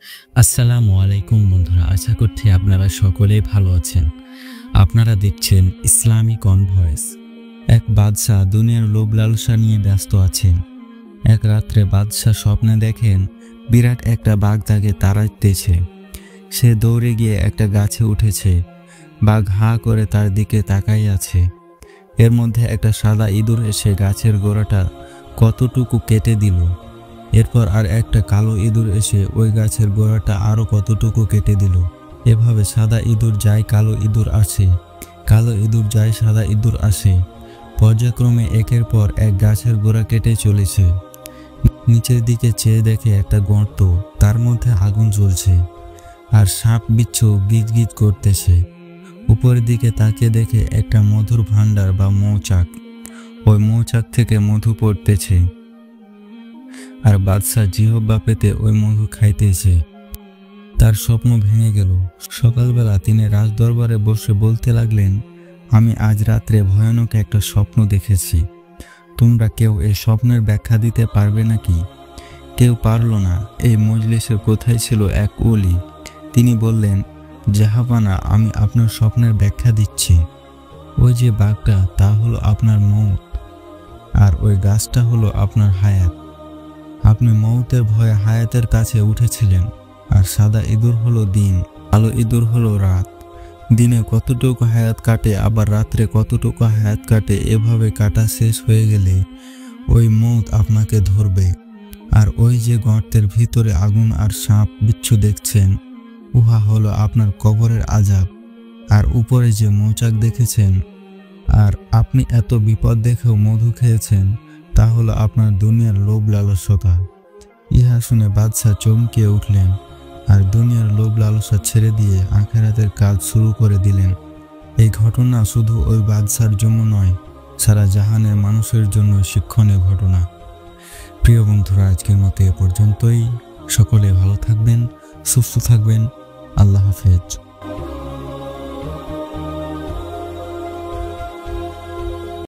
আসসালামু আলাইকুম বন্ধুরা, আশা করছি আপনারা সকলেই ভালো আছেন। আপনারা দেখছেন ইসলামিক অন ভয়েস। এক বাদশাহ দুনিয়ার লোভ লালসা নিয়ে ব্যস্ত আছেন। এক রাত্রে বাদশাহ স্বপ্নে দেখেন বিরাট একটা বাঘ তাকে তাড়াইতেছে। সে দৌড়ে গিয়ে একটা গাছে উঠেছে। বাঘ হাঁ করে তার দিকে তাকাই আছে। এর মধ্যে একটা সাদা ইঁদুর এসে গাছের গোড়াটা কতটুকু কেটে দিল। এরপর আর একটা কালো ইঁদুর এসে ওই গাছের গোড়াটা আরো কতটুকু কেটে দিল। এভাবে সাদা ইঁদুর যায়, কালো ইঁদুর আসে, কালো ইঁদুর যায়, সাদা ইঁদুর আসে। পর্যায়ক্রমে একের পর এক গাছের গোড়া কেটে চলেছে। নিচের দিকে চেয়ে দেখে একটা গর্ত, তার মধ্যে আগুন জ্বলছে আর সাপ বিচ্ছু গিজ গিজ করতেছে। উপরের দিকে তাকিয়ে দেখে একটা মধুর ভান্ডার বা মৌচাক, ওই মৌচাক থেকে মধু পড়তেছে আর বাদশা জিহ্বা পেতে ওই মধু খাইতেছে। তার স্বপ্ন ভেঙে গেল। সকালবেলা তিনি রাজদরবারে বসে বলতে লাগলেন, আমি আজ রাত্রে ভয়ানক একটা স্বপ্ন দেখেছি। তোমরা কেউ এই স্বপ্নের ব্যাখ্যা দিতে পারবে নাকি? কেউ পারল না। এই মজলিসের কোথায় ছিল এক ওলি। তিনি বললেন, জাহাপানা, আমি আপনার স্বপ্নের ব্যাখ্যা দিচ্ছি। ওই যে বাঘটা, তা হলো আপনার মউত, আর ওই গাছটা হলো আপনার হায়াত। আপনি মউতের ভয়ে হায়াতের কাছে উঠেছিলেন। আর সাদা ইঁদুর হলো দিন, কালো ইঁদুর হলো রাত। দিনে কতটুকু হায়াত কাটে, আবার রাত্রে কতটুকু হায়াত কাটে, এভাবে কাটা শেষ হয়ে গেলে ওই মউত আপনাকে ধরবে। আর ওই যে গর্তের ভিতরে আগুন আর সাপ বিচ্ছু দেখছেন, উহা হলো আপনার কবরের আযাব। আর উপরে যে মৌচাক দেখেছেন, আর আপনি এত বিপদ দেখেও মধু খেয়েছেন, তা হলো আপনার দুনিয়ার লোভ লালসতা। ইহা শুনে বাদশাহ চমকে উঠলেন আর দুনিয়ার লোভ লালসা ছেড়ে দিয়ে আখিরাতের কাজ শুরু করে দিলেন। এই ঘটনা শুধু ওই বাদশার জন্য নয়, সারা জাহানের মানুষের জন্য শিক্ষণীয় ঘটনা। প্রিয় বন্ধুরা, আজকের মতো এ পর্যন্তই। সকলে ভালো থাকবেন, সুস্থ থাকবেন। আল্লাহ হাফেজ।